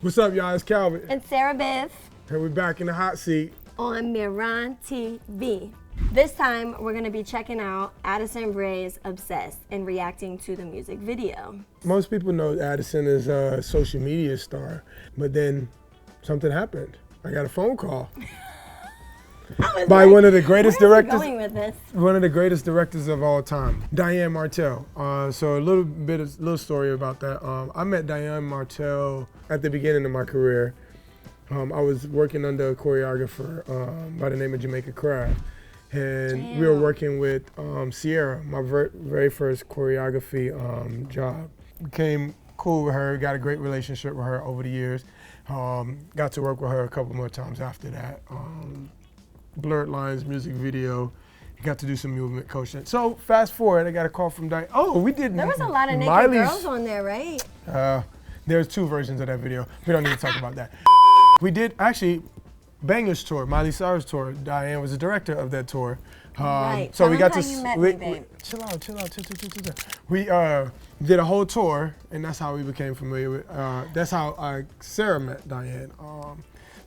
What's up, y'all? It's Calvit and Sara, and we're back in the hot seat on Mihran TV. This time, we're gonna be checking out Addison Rae's Obsessed and reacting to the music video. Most people know Addison is a social media star, but then something happened. I got a phone call by one of the greatest directors. Going with this? One of the greatest directors of all time, Diane Martel. So a little story about that. I met Diane Martel at the beginning of my career. I was working under a choreographer by the name of Jamaica Craft. And we were working with Sierra, my very first choreography job. Became cool with her, got a great relationship with her over the years. Got to work with her a couple more times after that. Blurred Lines music video, got to do some movement coaching. So fast forward, I got a call from Diane. Oh, we did. There was a lot of naked girls on there, right? There's two versions of that video. We don't need to talk about that. We did actually Banger's tour, Miley Cyrus tour. Diane was the director of that tour. Right. So we got to. You met me, babe. Chill out. We did a whole tour, and that's how we became familiar with. That's how Sara met Diane.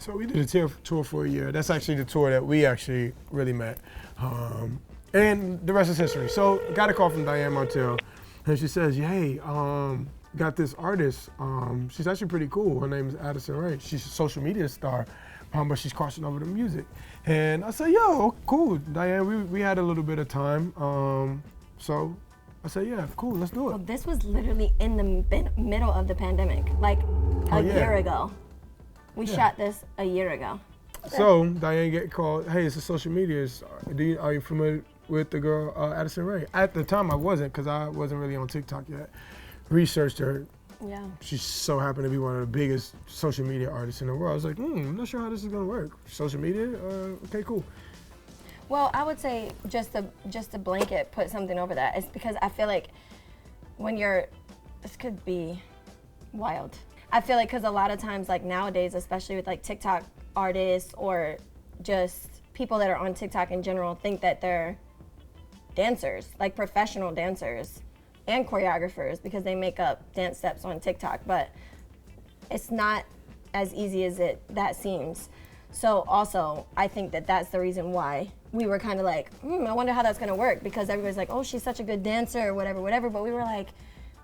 So we did a tour for a year. That's actually the tour that we actually really met. And the rest is history. So got a call from Diane Martel, and she says, hey, got this artist. She's actually pretty cool. Her name is Addison Rae. She's a social media star, but she's crossing over to music. And I said, yo, cool, Diane, we had a little bit of time. So I said, yeah, cool, let's do it. Well, this was literally in the middle of the pandemic, like a year ago. We shot this a year ago. So Diane get called, hey, it's a social media star. Are you familiar with the girl, Addison Rae? At the time I wasn't, because I wasn't really on TikTok yet. Researched her. Yeah. She so happened to be one of the biggest social media artists in the world. I was like, I'm not sure how this is gonna work. Social media, okay, cool. Well, I would say just a blanket put something over that. It's because I feel like when this could be wild. I feel like because a lot of times, like nowadays, especially with like TikTok artists or just people that are on TikTok in general, think that they're dancers, like professional dancers and choreographers, because they make up dance steps on TikTok, but it's not as easy as that seems. So also, I think that that's the reason why we were kind of like, I wonder how that's gonna work, because everybody's like, oh, she's such a good dancer or whatever, but we were like,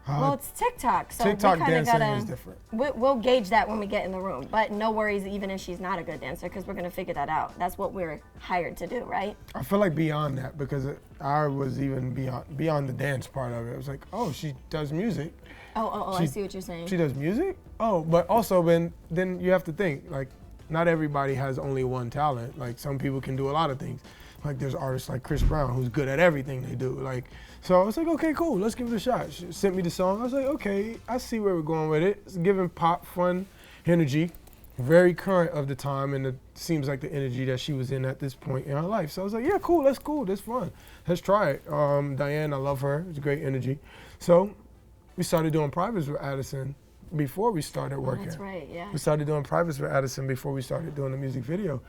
well, it's TikTok, so TikTok we kind of gotta, is different. We'll gauge that when we get in the room, but no worries even if she's not a good dancer, because we're gonna figure that out. That's what we're hired to do, right? I feel like beyond that, because I was even beyond the dance part of it. It was like, oh, she does music. I see what you're saying. She does music? Oh, but also then you have to think, like, not everybody has only one talent. Like, some people can do a lot of things. Like, there's artists like Chris Brown who's good at everything they do. Like, so I was like, okay, cool, let's give it a shot. She sent me the song. I was like, okay, I see where we're going with it. It's giving pop, fun energy, very current of the time, and it seems like the energy that she was in at this point in her life. So I was like, yeah, cool, that's fun. Let's try it. Diane, I love her. It's great energy. So we started doing privates with Addison before we started working. That's right, yeah. We started doing privates with Addison before we started doing the music video.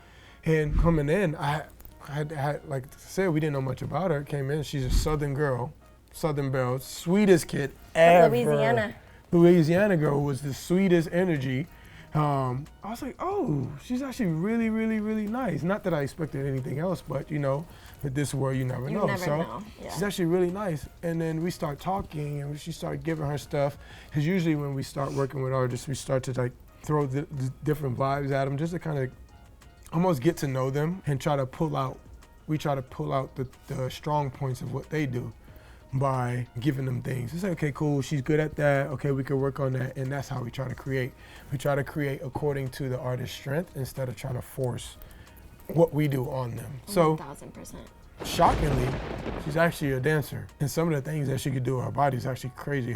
And coming in, I had like I said, we didn't know much about her. Came in, she's a Southern girl, Southern belle, sweetest kid ever. Louisiana girl was the sweetest energy. I was like, oh, she's actually really, really, really nice. Not that I expected anything else, but you know, with this world, you never know. Yeah. She's actually really nice. And then we start talking, and she started giving her stuff. Because usually when we start working with artists, we start to like throw the different vibes at them, just to kind of almost get to know them and try to pull out the strong points of what they do by giving them things. It's like, okay, cool, she's good at that. Okay, we can work on that. And that's how we try to create. We try to create according to the artist's strength instead of trying to force what we do on them. 1000%. So shockingly, she's actually a dancer. And some of the things that she could do with her body is actually crazy.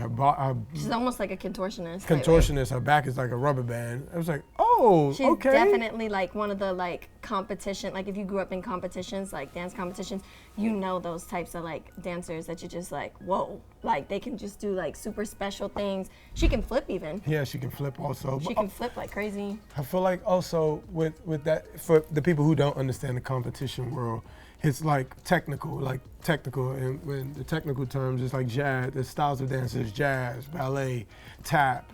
She's almost like a contortionist. Contortionist, her back is like a rubber band. I was like, oh, she's okay. Definitely like one of the like competition, like if you grew up in competitions, like dance competitions, you know those types of like dancers that you're just like, whoa. Like they can just do like super special things. She can flip even. Yeah, she can flip also. She can flip like crazy. I feel like also with that, for the people who don't understand the competition world, it's like technical, and when the technical terms is like jazz, the styles of dance is jazz, ballet, tap,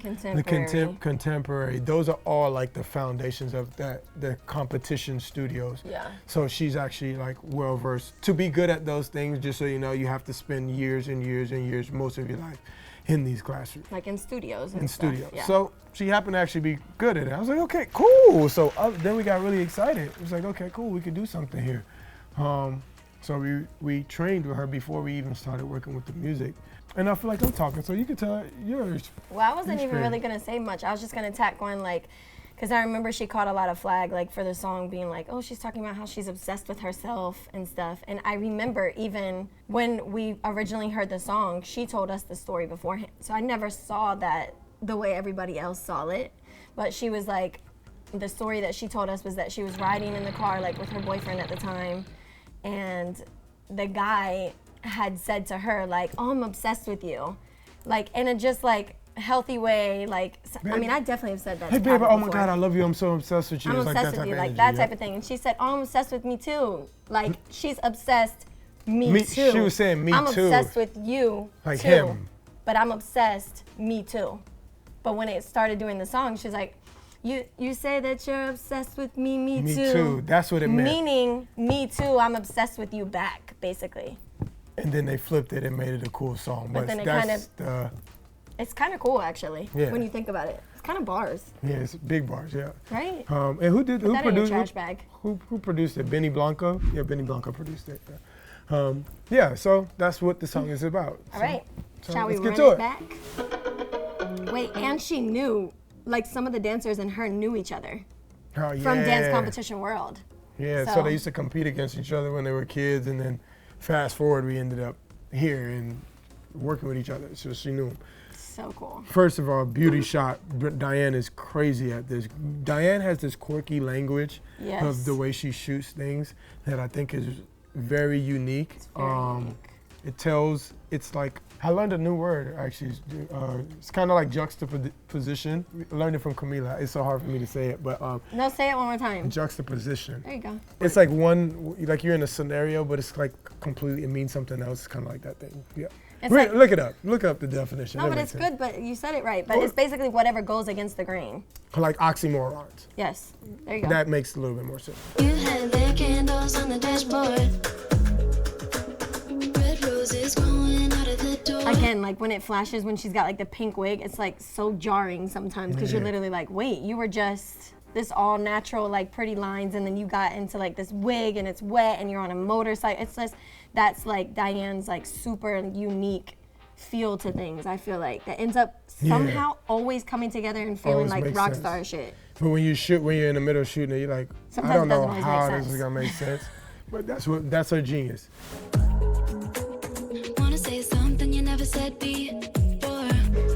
contemporary. Those are all like the foundations of the competition studios. Yeah. So she's actually like well versed. To be good at those things, just so you know, you have to spend years and years and years, most of your life, in these classrooms. Like in studios. In studios. Yeah. So she happened to actually be good at it. I was like, okay, cool. So then we got really excited. It was like, okay, cool, we could do something here. So we trained with her before we even started working with the music. And I feel like I'm talking, so you can tell yours. Well, I wasn't even really gonna say much. I was just gonna tack on like, because I remember she caught a lot of flag like for the song being like, oh, she's talking about how she's obsessed with herself and stuff. And I remember even when we originally heard the song, she told us the story beforehand. So I never saw that the way everybody else saw it. But she was like, the story that she told us was that she was riding in the car like with her boyfriend at the time, and the guy had said to her like, oh, I'm obsessed with you, like in a just like healthy way, like I mean, I definitely have said that. Hey to baby, Calvit oh my before. God, I love you, I'm so obsessed with you. I'm It's obsessed with you, like that type of thing. And she said, oh, I'm obsessed with me too. Like she's obsessed, me too. She was saying me I'm too. obsessed with you like too, him. but I'm obsessed, me too. But when it started doing the song, she's like, you say that you're obsessed with me Me too. too, that's what it meant. Meaning, me too, I'm obsessed with you back, basically. And then they flipped it and made it a cool song. But then it that's it's kind of cool actually, Yeah. when you think about it. It's kind of bars, yeah, it's big bars, yeah. right? And who Put that in your produced trash bag. Who produced it? Benny Blanco? Yeah, Benny Blanco produced it. Yeah. Yeah, so that's what the song is about. All right, So shall we let's run get to it it. back? Wait, and she knew, like some of the dancers and her knew each other Oh, yeah. from dance competition world. Yeah, so So- they used to compete against each other when they were kids, and then fast forward, we ended up here and working with each other, so she knew them. So cool. First of all, beauty shot. Diane is crazy at this. Diane has this quirky language Yes. of the way she shoots things that I think is very unique. Very unique. It tells, it's like, I learned a new word actually. It's kind of like juxtaposition. I learned it from Camila. It's so hard for me to say it, but No, say it one more time. juxtaposition. There you go. It's like like you're in a scenario, but it's like completely, it means something else. It's kind of like that thing. Yeah. It's like- Look it up. Look up the definition. No, That but makes it's sense. good, but you said it right. But it's basically whatever goes against the grain. Like oxymorons. Yes, there you go. That makes a little bit more sense. You had lit candles on the dashboard. Red roses going out of the door. Again, like when it flashes, when she's got like the pink wig, it's like so jarring sometimes because you're Yeah. literally like, wait, you were just this all natural, like pretty lines, and then you got into like this wig and it's wet and you're on a motorcycle. It's just, that's like Diane's like super unique feel to things, I feel like, that ends up somehow always coming together and feeling Always like makes rock sense. star shit. But when you're in the middle of shooting it, you're like, Sometimes I don't it know doesn't always how make this is sense. gonna make sense. But that's her genius. Wanna say something you never said before.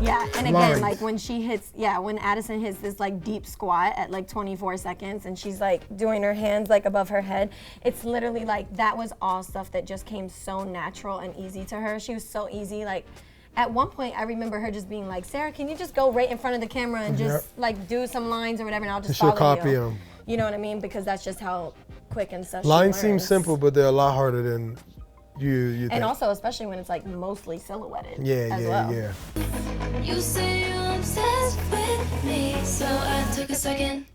Yeah, and again, Lines. like when she hits, when Addison hits this like deep squat at like 24 seconds and she's like doing her hands like above her head, it's literally like, that was all stuff that just came so natural and easy to her. She was so easy. Like at one point I remember her just being like, Sarah, can you just go right in front of the camera and just like do some lines or whatever, and I'll just She'll follow copy you. 'em. You know what I mean? Because that's just how quick and such Lines she seem learns. simple, but they're a lot harder than you think. And also, especially when it's like mostly silhouetted yeah, as yeah, well. yeah. You say you're obsessed with me, so I took a second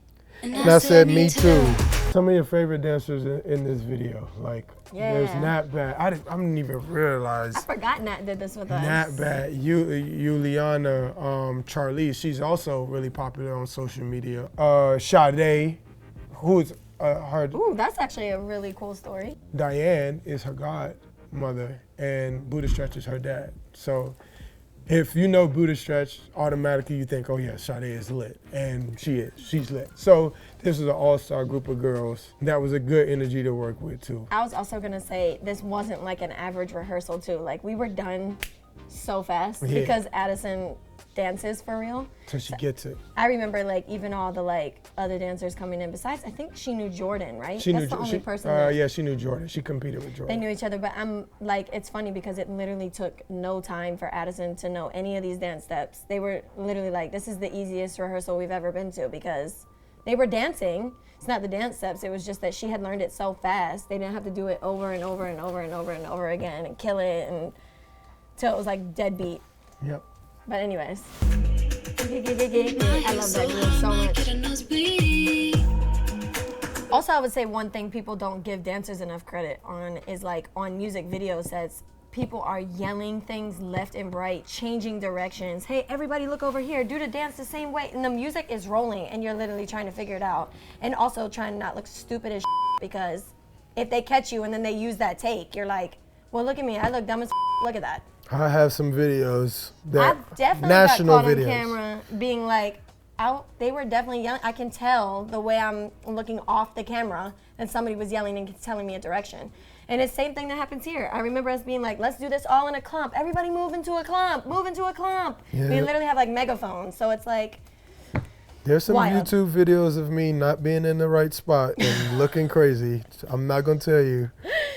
And I said, me too. Some of your favorite dancers in this video, like there's Yeah. Nat Bat. I didn't even realize. I forgot Nat did this with us. Nat Bat, Juliana, Charlize, she's also really popular on social media. Sade, who's her, Ooh, that's actually a really cool story. Diane is her godmother, and Buddha Stretch is her dad. So if you know Buddha Stretch, automatically you think, oh yeah, Sade is lit, and she's lit. So this is an all-star group of girls. That was a good energy to work with too. I was also gonna say this wasn't like an average rehearsal too. Like we were done so fast Yeah. because Addison dances for real. So she gets it. I remember like even all the like other dancers coming in. Besides, I think she knew Jordan, right? She That's knew the only she, person. That yeah, she knew Jordan. She competed with they Jordan. knew each other. But I'm like, it's funny because it literally took no time for Addison to know any of these dance steps. They were literally like, this is the easiest rehearsal we've ever been to because They were dancing. It's not the dance steps. It was just that she had learned it so fast. They didn't have to do it over and over and over and over and over again and kill it and till it was like dead beat. Yep. But anyways, I love that group so much. Also, I would say one thing people don't give dancers enough credit on is like on music video sets, people are yelling things left and right, changing directions. Hey, everybody look over here, do the dance the same way. And the music is rolling and you're literally trying to figure it out. And also trying to not look stupid as because if they catch you and then they use that take, you're like, well, look at me, I look dumb as look at that. I have some videos that I've definitely national got caught videos. on camera being like, they were definitely yelling. I can tell the way I'm looking off the camera and somebody was yelling and telling me a direction. And it's the same thing that happens here. I remember us being like, let's do this all in a clump. Everybody move into a clump, move into a clump. Yeah. We literally have like megaphones. So it's like, There's some wild. YouTube videos of me not being in the right spot and looking crazy. I'm not gonna tell you.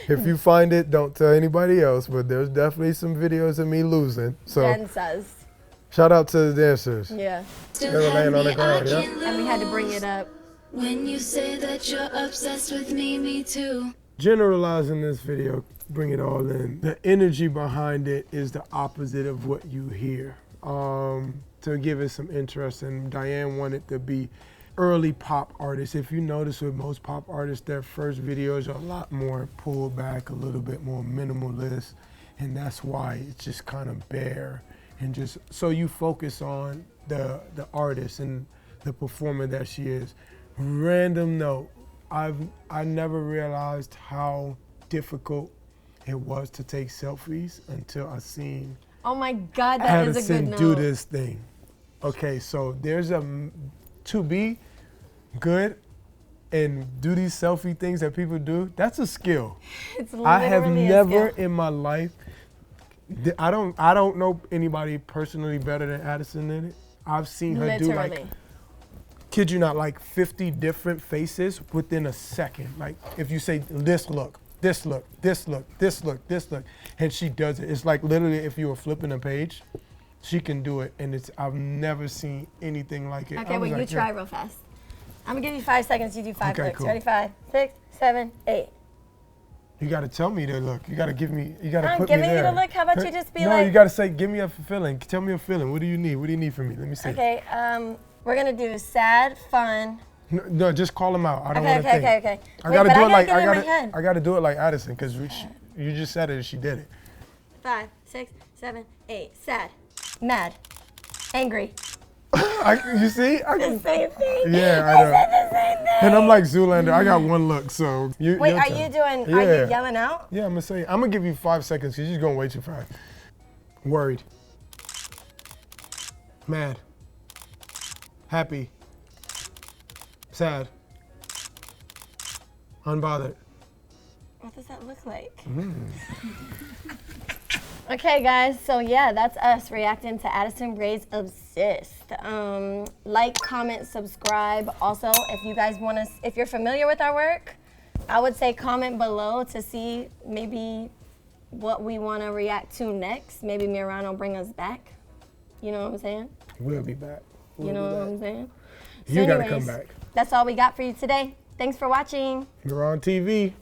If you find it, don't tell anybody else, but there's definitely some videos of me losing. So Jen says. shout out to the dancers. Yeah. They were laying on the ground, yeah. And we had to bring it up. When you say that you're obsessed with me too. Generalizing this video, bring it all in. The energy behind it is the opposite of what you hear. To give it some interest, and Diane wanted to be early pop artists. If you notice with most pop artists, their first videos are a lot more pulled back, a little bit more minimalist, and that's why it's just kind of bare. And just so you focus on the artist and the performer that she is. Random note, I never realized how difficult it was to take selfies until I seen Oh my God, that is a good Addison note. do this thing. Okay, so there's to be good and do these selfie things that people do, that's a skill. It's I have literally a never skill. in my life, I don't know anybody personally better than Addison in it. I've seen her do like, Literally. kid you not, like 50 different faces within a second. Like if you say this look, this look, this look, this look, this look, and she does it. It's like literally if you were flipping a page, she can do it, and I've never seen anything like it. Okay, I was well, you like, try yeah. real fast. I'm gonna give you 5 seconds. You do 5 Okay, flips. cool. Ready? 5, 6, 7, 8. You gotta tell me to look. You gotta give me. You gotta I'm put me giving you there. the look. How about you just be no, like? you gotta say, give me a feeling. Tell me a feeling. What do you need? What do you need from me? Let me see. Okay. We're gonna do sad, fun. No, just call them out. I don't Okay, want to okay, think. okay, okay. I Wait, gotta but do I it like gotta I get it in gotta. my head. I gotta do it like Addison, because you just said it and she did it. 5, 6, 7, 8. Sad, mad, angry. You see? I The can, same thing. yeah, I I know. said the same thing. And I'm like Zoolander. I got one look, so you. Wait, your are turn. you doing? Yeah. Are you yelling out? Yeah, I'm gonna give you 5 seconds because you're going way too fast. Worried. Mad. Happy. Sad. Unbothered. What does that look like? Mm. Okay, guys, so yeah, that's us reacting to Addison Rae's Obsessed. Like, comment, subscribe. Also, if you guys want to, if you're familiar with our work, I would say comment below to see maybe what we want to react to next. Maybe Mihran will bring us back. You know what I'm saying? We'll be back. You know what I'm saying? You gotta anyways, come back. That's all we got for you today. Thanks for watching. Mihran TV.